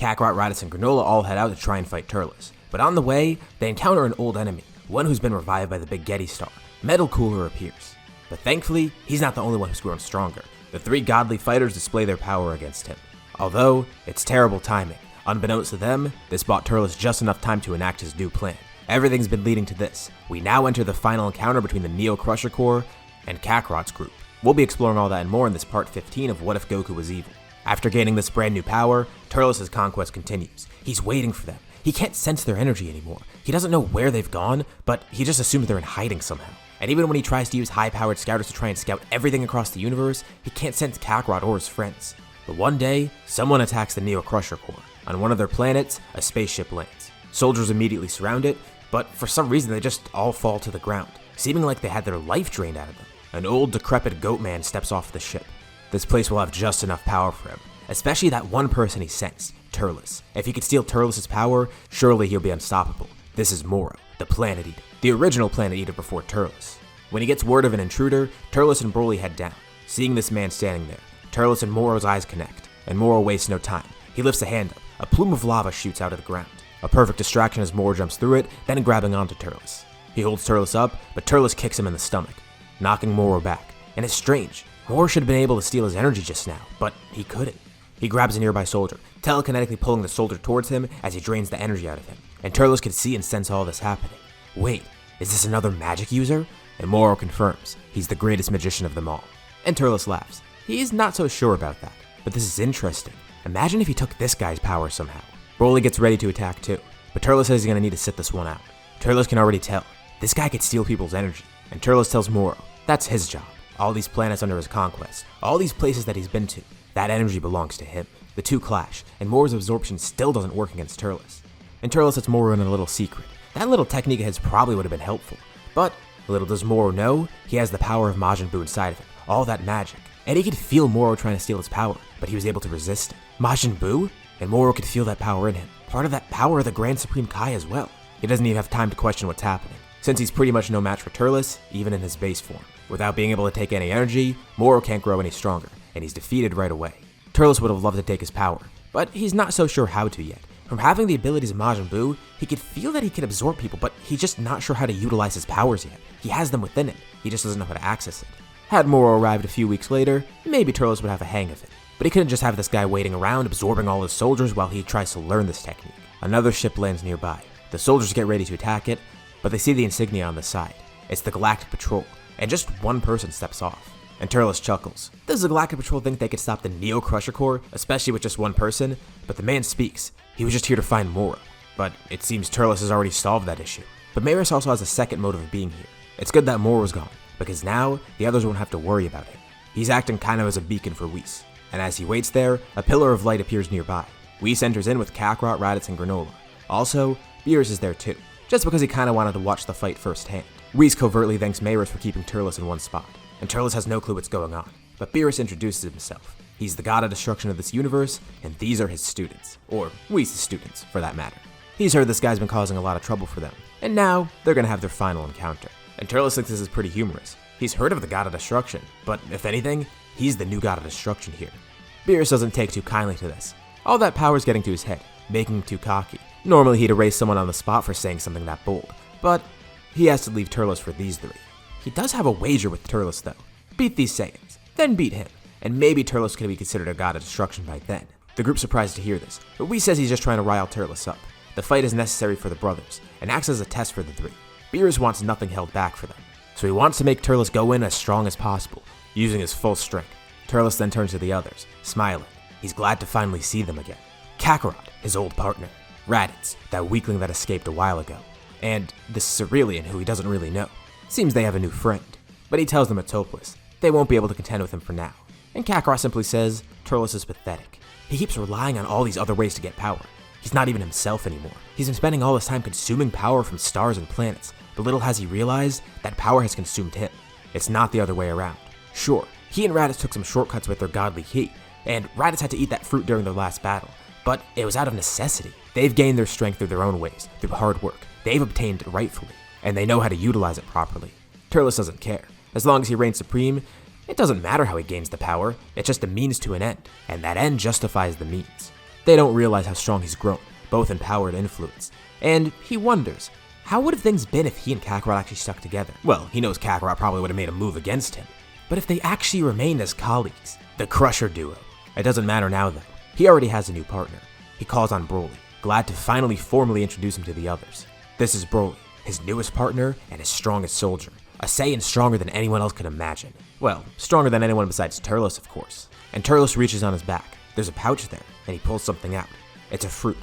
Kakarot, Raditz, and Granola all head out to try and fight Turles. But on the way, they encounter an old enemy, one who's been revived by the Big Getty Star. Metal Cooler appears. But thankfully, he's not the only one who's grown stronger. The three godly fighters display their power against him. Although, it's terrible timing. Unbeknownst to them, this bought Turles just enough time to enact his new plan. Everything's been leading to this. We now enter the final encounter between the Neo Crusher Corps and Kakarot's group. We'll be exploring all that and more in this part 15 of What If Goku Was Evil. After gaining this brand new power, Turles' conquest continues. He's waiting for them. He can't sense their energy anymore. He doesn't know where they've gone, but he just assumes they're in hiding somehow. And even when he tries to use high-powered scouters to try and scout everything across the universe, he can't sense Kakarot or his friends. But one day, someone attacks the Neo Crusher Corps. On one of their planets, a spaceship lands. Soldiers immediately surround it, but for some reason they just all fall to the ground, seeming like they had their life drained out of them. An old, decrepit goat man steps off the ship. This place will have just enough power for him, especially that one person he sensed, Turles. If he could steal Turles' power, surely he'll be unstoppable. This is Moro, the Planet Eater, the original Planet Eater before Turles. When he gets word of an intruder, Turles and Broly head down. Seeing this man standing there, Turles and Moro's eyes connect, and Moro wastes no time. He lifts a hand up. A plume of lava shoots out of the ground. A perfect distraction as Moro jumps through it, then grabbing onto Turles. He holds Turles up, but Turles kicks him in the stomach, knocking Moro back. And it's strange. Moro should have been able to steal his energy just now, but he couldn't. He grabs a nearby soldier, telekinetically pulling the soldier towards him as he drains the energy out of him. And Turles could see and sense all this happening. Wait, is this another magic user? And Moro confirms he's the greatest magician of them all. And Turles laughs. He's not so sure about that, but this is interesting. Imagine if he took this guy's power somehow. Broly gets ready to attack too, but Turles says he's gonna need to sit this one out. Turles can already tell. This guy could steal people's energy, and Turles tells Moro that's his job. All these planets under his conquest, all these places that he's been to, that energy belongs to him. The two clash, and Moro's absorption still doesn't work against Turles. And Turles lets Moro in a little secret. That little technique of his probably would have been helpful, but little does Moro know, he has the power of Majin Buu inside of him, all that magic. And he could feel Moro trying to steal his power, but he was able to resist it. Majin Buu? And Moro could feel that power in him. Part of that power of the Grand Supreme Kai as well. He doesn't even have time to question what's happening, since he's pretty much no match for Turles, even in his base form. Without being able to take any energy, Moro can't grow any stronger, and he's defeated right away. Turles would have loved to take his power, but he's not so sure how to yet. From having the abilities of Majin Buu, he could feel that he could absorb people, but he's just not sure how to utilize his powers yet. He has them within him, he just doesn't know how to access it. Had Moro arrived a few weeks later, maybe Turles would have a hang of it. But he couldn't just have this guy waiting around, absorbing all his soldiers while he tries to learn this technique. Another ship lands nearby. The soldiers get ready to attack it, but they see the insignia on the side. It's the Galactic Patrol, and just one person steps off. And Turles chuckles. Does the Galactic Patrol think they could stop the Neo Crusher Corps, especially with just one person? But the man speaks. He was just here to find Moro. But it seems Turles has already solved that issue. But Maris also has a second motive of being here. It's good that Moro's gone, because now the others won't have to worry about him. He's acting kind of as a beacon for Whis. And as he waits there, a pillar of light appears nearby. Whis enters in with Kakarot, Raditz, and Granola. Also, Beerus is there too, just because he kind of wanted to watch the fight firsthand. Whis covertly thanks Maris for keeping Turles in one spot, and Turles has no clue what's going on. But Beerus introduces himself. He's the god of destruction of this universe, and these are his students. Or Whis' students, for that matter. He's heard this guy's been causing a lot of trouble for them, and now they're gonna have their final encounter. And Turles thinks this is pretty humorous. He's heard of the god of destruction, but if anything, he's the new god of destruction here. Beerus doesn't take too kindly to this. All that power's getting to his head, making him too cocky. Normally he'd erase someone on the spot for saying something that bold, but he has to leave Turles for these three. He does have a wager with Turles though. Beat these Saiyans, then beat him, and maybe Turles could be considered a god of destruction by then. The group's surprised to hear this, but Whis says he's just trying to rile Turles up. The fight is necessary for the brothers, and acts as a test for the three. Beerus wants nothing held back for them, so he wants to make Turles go in as strong as possible, using his full strength. Turles then turns to the others, smiling. He's glad to finally see them again. Kakarot, his old partner. Raditz, that weakling that escaped a while ago. And this Cerealian who he doesn't really know. Seems they have a new friend, but he tells them it's hopeless. They won't be able to contend with him for now. And Kakarot simply says Turles is pathetic. He keeps relying on all these other ways to get power. He's not even himself anymore. He's been spending all his time consuming power from stars and planets, but little has he realized that power has consumed him. It's not the other way around. Sure, he and Raditz took some shortcuts with their godly ki, and Raditz had to eat that fruit during their last battle, but it was out of necessity. They've gained their strength through their own ways, through hard work. They've obtained it rightfully, and they know how to utilize it properly. Turles doesn't care. As long as he reigns supreme, it doesn't matter how he gains the power, it's just a means to an end, and that end justifies the means. They don't realize how strong he's grown, both in power and influence, and he wonders, how would have things been if he and Kakarot actually stuck together? Well, he knows Kakarot probably would have made a move against him, but if they actually remained as colleagues, the Crusher duo. It doesn't matter now though, he already has a new partner. He calls on Broly, glad to finally formally introduce him to the others. This is Broly, his newest partner and his strongest soldier, a Saiyan stronger than anyone else could imagine. Well, stronger than anyone besides Turles, of course. And Turles reaches on his back. There's a pouch there, and he pulls something out. It's a fruit,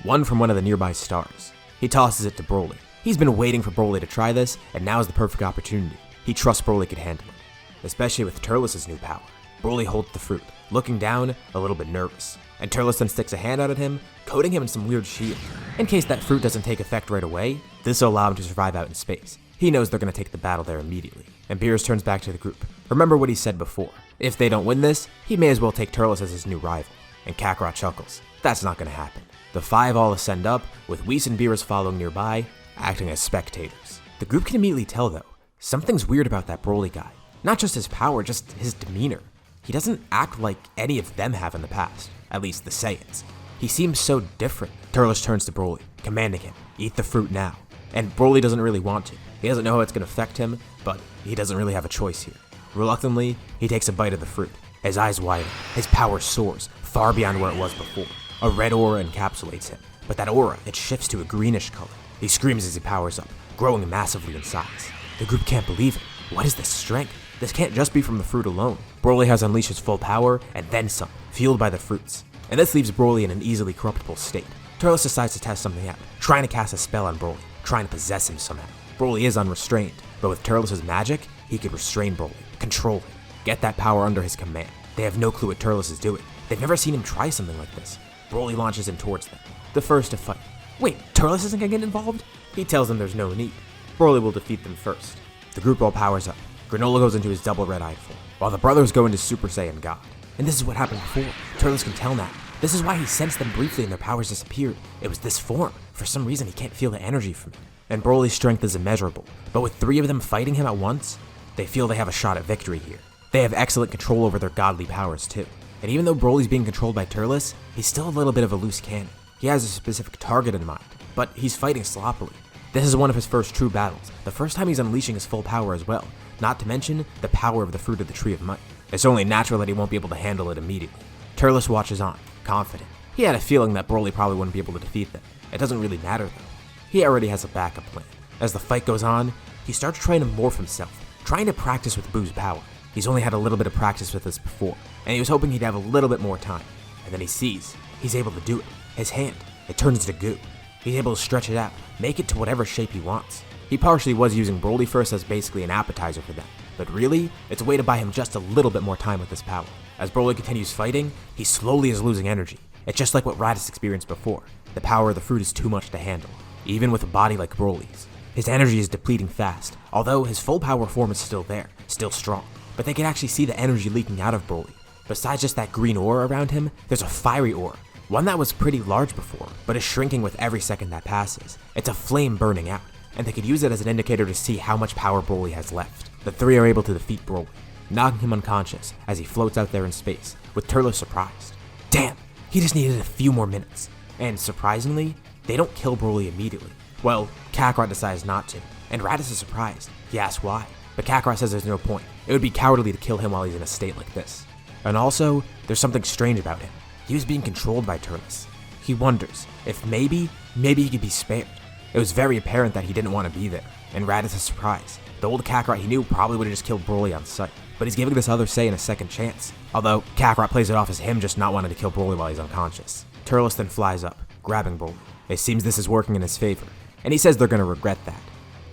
one from one of the nearby stars. He tosses it to Broly. He's been waiting for Broly to try this, and now is the perfect opportunity. He trusts Broly could handle it, especially with Turles' new power. Broly holds the fruit, looking down, a little bit nervous, and Turles then sticks a hand out at him, coating him in some weird shield. In case that fruit doesn't take effect right away, this will allow him to survive out in space. He knows they're going to take the battle there immediately, and Beerus turns back to the group. Remember what he said before. If they don't win this, he may as well take Turles as his new rival. And Kakarot chuckles. That's not going to happen. The five all ascend up, with Whis and Beerus following nearby, acting as spectators. The group can immediately tell though, something's weird about that Broly guy. Not just his power, just his demeanor. He doesn't act like any of them have in the past, at least the Saiyans. He seems so different. Turles turns to Broly, commanding him, eat the fruit now. And Broly doesn't really want to. He doesn't know how it's going to affect him, but he doesn't really have a choice here. Reluctantly, he takes a bite of the fruit. His eyes widen, his power soars, far beyond where it was before. A red aura encapsulates him, but that aura, it shifts to a greenish color. He screams as he powers up, growing massively in size. The group can't believe it. What is this strength? This can't just be from the fruit alone. Broly has unleashed his full power, and then some, fueled by the fruits. And this leaves Broly in an easily corruptible state. Turles decides to test something out, trying to cast a spell on Broly, trying to possess him somehow. Broly is unrestrained, but with Turles' magic, he could restrain Broly, control him, get that power under his command. They have no clue what Turles is doing. They've never seen him try something like this. Broly launches him towards them, the first to fight. Wait, Turles isn't gonna get involved? He tells them there's no need. Broly will defeat them first. The group all powers up. Granola goes into his double red-eyed form, while the brothers go into Super Saiyan God. And this is what happened before. Turles can tell now. This is why he sensed them briefly and their powers disappeared. It was this form. For some reason, he can't feel the energy from it. And Broly's strength is immeasurable, but with three of them fighting him at once, they feel they have a shot at victory here. They have excellent control over their godly powers too. And even though Broly's being controlled by Turles, he's still a little bit of a loose cannon. He has a specific target in mind, but he's fighting sloppily. This is one of his first true battles, the first time he's unleashing his full power as well, not to mention the power of the fruit of the Tree of Might. It's only natural that he won't be able to handle it immediately. Turles watches on, confident. He had a feeling that Broly probably wouldn't be able to defeat them. It doesn't really matter though. He already has a backup plan. As the fight goes on, he starts trying to morph himself, trying to practice with Buu's power. He's only had a little bit of practice with this before, and he was hoping he'd have a little bit more time. And then he sees, he's able to do it. His hand, it turns to goo. He's able to stretch it out, make it to whatever shape he wants. He partially was using Broly first as basically an appetizer for them, but really, it's a way to buy him just a little bit more time with this power. As Broly continues fighting, he slowly is losing energy. It's just like what Raditz experienced before. The power of the fruit is too much to handle, even with a body like Broly's. His energy is depleting fast, although his full power form is still there, still strong. But they can actually see the energy leaking out of Broly. Besides just that green aura around him, there's a fiery aura, one that was pretty large before, but is shrinking with every second that passes. It's a flame burning out, and they could use it as an indicator to see how much power Broly has left. The three are able to defeat Broly, knocking him unconscious as he floats out there in space, with Turles surprised. Damn, he just needed a few more minutes. And surprisingly, they don't kill Broly immediately. Well, Kakarot decides not to, and Raditz is surprised. He asks why, but Kakarot says there's no point. It would be cowardly to kill him while he's in a state like this. And also, there's something strange about him. He was being controlled by Turles. He wonders if maybe he could be spared. It was very apparent that he didn't want to be there, and Raditz is surprised. The old Kakarot he knew probably would have just killed Broly on sight, but he's giving this other Saiyan a second chance. Although, Kakarot plays it off as him just not wanting to kill Broly while he's unconscious. Turles then flies up, grabbing Broly. It seems this is working in his favor, and he says they're gonna regret that.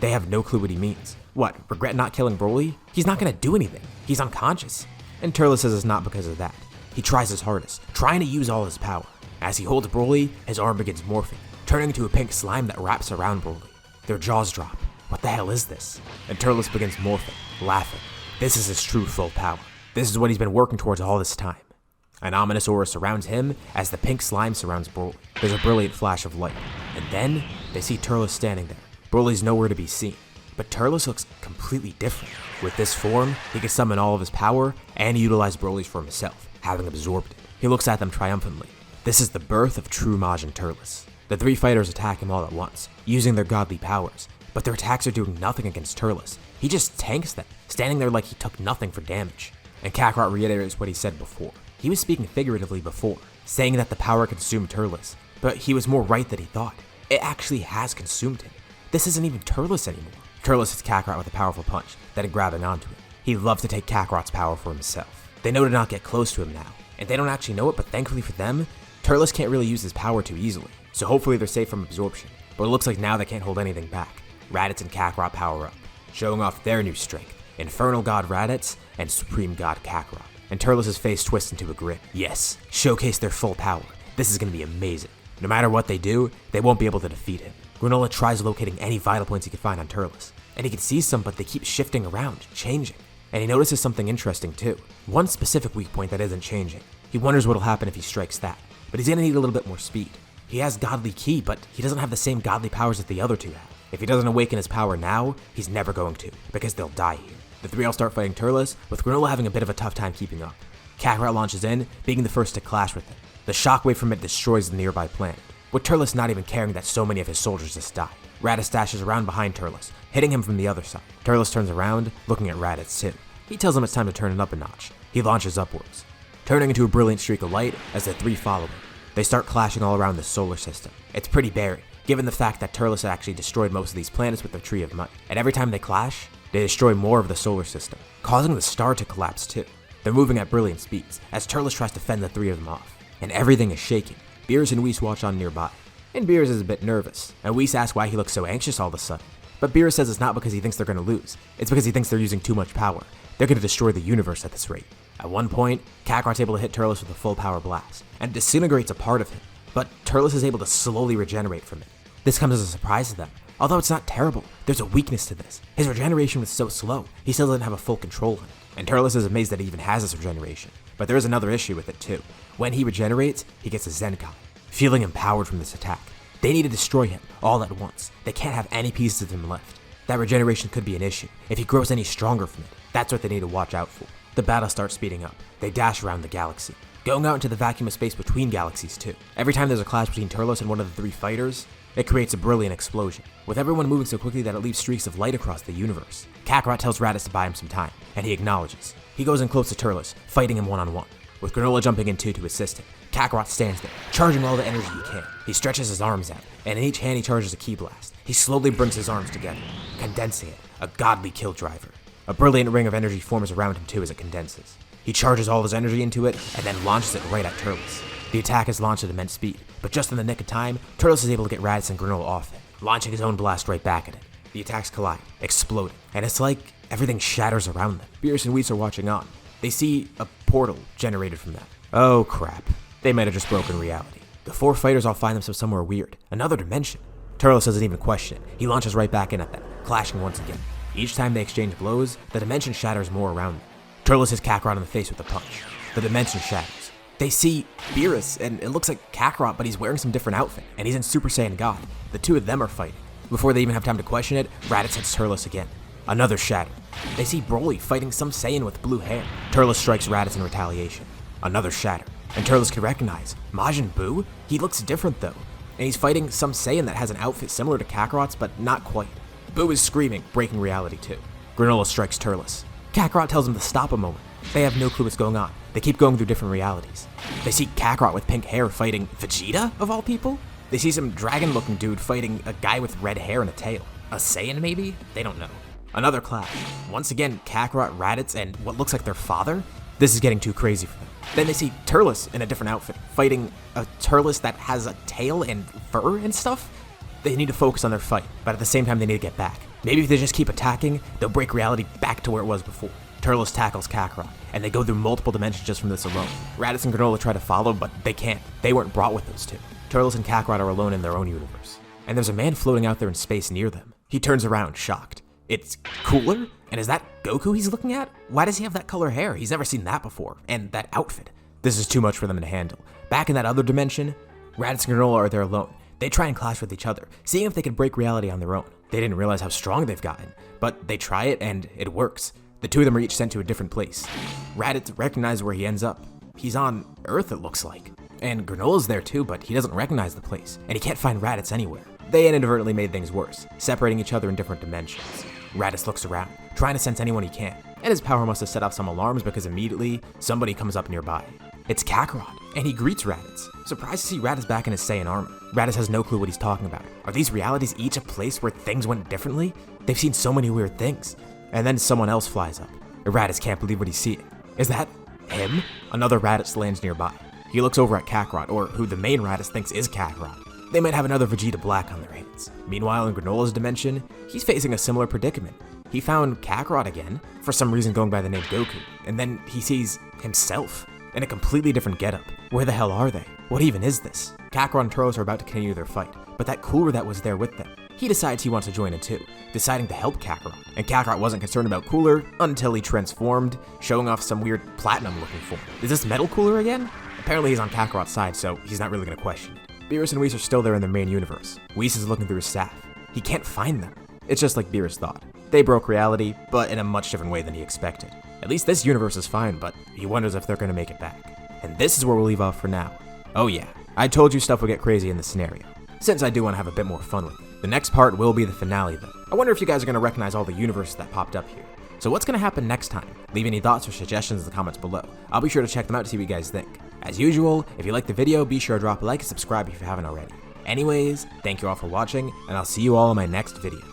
They have no clue what he means. What, regret not killing Broly? He's not gonna do anything. He's unconscious. And Turles says it's not because of that. He tries his hardest, trying to use all his power. As he holds Broly, his arm begins morphing, turning into a pink slime that wraps around Broly. Their jaws drop. What the hell is this? And Turles begins morphing, laughing. This is his true full power. This is what he's been working towards all this time. An ominous aura surrounds him as the pink slime surrounds Broly. There's a brilliant flash of light, and then they see Turles standing there. Broly's nowhere to be seen, but Turles looks completely different. With this form, he can summon all of his power and utilize Broly's for himself, having absorbed it. He looks at them triumphantly. This is the birth of true Majin Turles. The three fighters attack him all at once, using their godly powers, but their attacks are doing nothing against Turles. He just tanks them, standing there like he took nothing for damage. And Kakarot reiterates what he said before. He was speaking figuratively before, saying that the power consumed Turles, but he was more right than he thought. It actually has consumed him. This isn't even Turles anymore. Turles hits Kakarot with a powerful punch, then grabbing onto him. He loves to take Kakarot's power for himself. They know to not get close to him now, and they don't actually know it, but thankfully for them, Turles can't really use his power too easily, so hopefully they're safe from absorption. But it looks like now they can't hold anything back. Raditz and Kakarot power up, showing off their new strength. Infernal God Raditz and Supreme God Kakarot. And Turles' face twists into a grin. Yes, showcase their full power. This is going to be amazing. No matter what they do, they won't be able to defeat him. Granola tries locating any vital points he can find on Turles, and he can see some, but they keep shifting around, changing. And he notices something interesting too. One specific weak point that isn't changing. He wonders what'll happen if he strikes that, but he's gonna need a little bit more speed. He has Godly Ki, but he doesn't have the same godly powers that the other two have. If he doesn't awaken his power now, he's never going to, because they'll die here. The three all start fighting Turles, with Granola having a bit of a tough time keeping up. Kakarot launches in, being the first to clash with him. The shockwave from it destroys the nearby planet, with Turles not even caring that so many of his soldiers just died. Raditz dashes around behind Turles, hitting him from the other side. Turles turns around, looking at Raditz too. He tells him it's time to turn it up a notch. He launches upwards, turning into a brilliant streak of light as the three follow him. They start clashing all around the solar system. It's pretty barren, given the fact that Turles had actually destroyed most of these planets with their Tree of Might. And every time they clash, they destroy more of the solar system, causing the star to collapse too. They're moving at brilliant speeds, as Turles tries to fend the three of them off. And everything is shaking. Beerus and Whis watch on nearby. And Beerus is a bit nervous, and Whis asks why he looks so anxious all of a sudden. But Beerus says it's not because he thinks they're going to lose, it's because he thinks they're using too much power. They're going to destroy the universe at this rate. At one point, Kakarot's able to hit Turles with a full power blast, and disintegrates a part of him, but Turles is able to slowly regenerate from it. This comes as a surprise to them. Although it's not terrible, there's a weakness to this. His regeneration was so slow, he still doesn't have a full control on it. And Turles is amazed that he even has this regeneration. But there is another issue with it too. When he regenerates, he gets a Zenkai, feeling empowered from this attack. They need to destroy him all at once. They can't have any pieces of him left. That regeneration could be an issue. If he grows any stronger from it, that's what they need to watch out for. The battle starts speeding up. They dash around the galaxy, going out into the vacuum of space between galaxies too. Every time there's a clash between Turles and one of the three fighters, it creates a brilliant explosion, with everyone moving so quickly that it leaves streaks of light across the universe. Kakarot tells Raditz to buy him some time, and he acknowledges. He goes in close to Turles, fighting him one-on-one, with Granola jumping in too to assist him. Kakarot stands there, charging all the energy he can. He stretches his arms out, and in each hand he charges a Ki blast. He slowly brings his arms together, condensing it, a godly kill driver. A brilliant ring of energy forms around him too as it condenses. He charges all his energy into it, and then launches it right at Turles. The attack is launched at immense speed, but just in the nick of time, Turles is able to get Raditz and Granola off it, launching his own blast right back at it. The attacks collide, exploding, and it's like everything shatters around them. Beerus and Whis are watching on. They see a portal generated from that. Oh crap. They might have just broken reality. The four fighters all find themselves somewhere weird, another dimension. Turles doesn't even question it. He launches right back in at them, clashing once again. Each time they exchange blows, the dimension shatters more around them. Turles hits Kakarot in the face with a punch. The dimension shatters. They see Beerus, and it looks like Kakarot, but he's wearing some different outfit, and he's in Super Saiyan God. The two of them are fighting. Before they even have time to question it, Raditz hits Turles again. Another shatter. They see Broly fighting some Saiyan with blue hair. Turles strikes Raditz in retaliation. Another shatter. And Turles can recognize Majin Buu? He looks different though, and he's fighting some Saiyan that has an outfit similar to Kakarot's, but not quite. Buu is screaming, breaking reality too. Granola strikes Turles. Kakarot tells him to stop a moment. They have no clue what's going on. They keep going through different realities. They see Kakarot with pink hair fighting Vegeta, of all people? They see some dragon-looking dude fighting a guy with red hair and a tail. A Saiyan, maybe? They don't know. Another clash. Once again, Kakarot, Raditz, and what looks like their father? This is getting too crazy for them. Then they see Turles in a different outfit, fighting a Turles that has a tail and fur and stuff. They need to focus on their fight, but at the same time they need to get back. Maybe if they just keep attacking, they'll break reality back to where it was before. Turles tackles Kakarot, and they go through multiple dimensions just from this alone. Raditz and Granola try to follow, but they can't. They weren't brought with those two. Turles and Kakarot are alone in their own universe. And there's a man floating out there in space near them. He turns around, shocked. It's Cooler? And is that Goku he's looking at? Why does he have that color hair? He's never seen that before. And that outfit. This is too much for them to handle. Back in that other dimension, Raditz and Granola are there alone. They try and clash with each other, seeing if they can break reality on their own. They didn't realize how strong they've gotten, but they try it and it works. The two of them are each sent to a different place. Raditz recognizes where he ends up. He's on Earth, it looks like. And Granola's there too, but he doesn't recognize the place, and he can't find Raditz anywhere. They inadvertently made things worse, separating each other in different dimensions. Raditz looks around, trying to sense anyone he can, and his power must have set off some alarms because immediately, somebody comes up nearby. It's Kakarot, and he greets Raditz, surprised to see Raditz back in his Saiyan armor. Raditz has no clue what he's talking about. Are these realities each a place where things went differently? They've seen so many weird things. And then someone else flies up. Raditz can't believe what he's seeing. Is that him? Another Raditz lands nearby. He looks over at Kakarot, or who the main Raditz thinks is Kakarot. They might have another Vegeta Black on their hands. Meanwhile, in Granola's dimension, he's facing a similar predicament. He found Kakarot again, for some reason going by the name Goku, and then he sees himself in a completely different getup. Where the hell are they? What even is this? Kakarot and Turles are about to continue their fight, but that cooler that was there with them, he decides he wants to join in too, deciding to help Kakarot. And Kakarot wasn't concerned about Cooler until he transformed, showing off some weird platinum-looking form. Is this Metal Cooler again? Apparently he's on Kakarot's side, so he's not really going to question it. Beerus and Whis are still there in their main universe. Whis is looking through his staff. He can't find them. It's just like Beerus thought. They broke reality, but in a much different way than he expected. At least this universe is fine, but he wonders if they're going to make it back. And this is where we'll leave off for now. Oh yeah, I told you stuff would get crazy in this scenario, since I do want to have a bit more fun with it. The next part will be the finale though. I wonder if you guys are going to recognize all the universes that popped up here. So what's going to happen next time? Leave any thoughts or suggestions in the comments below. I'll be sure to check them out to see what you guys think. As usual, if you liked the video, be sure to drop a like and subscribe if you haven't already. Anyways, thank you all for watching, and I'll see you all in my next video.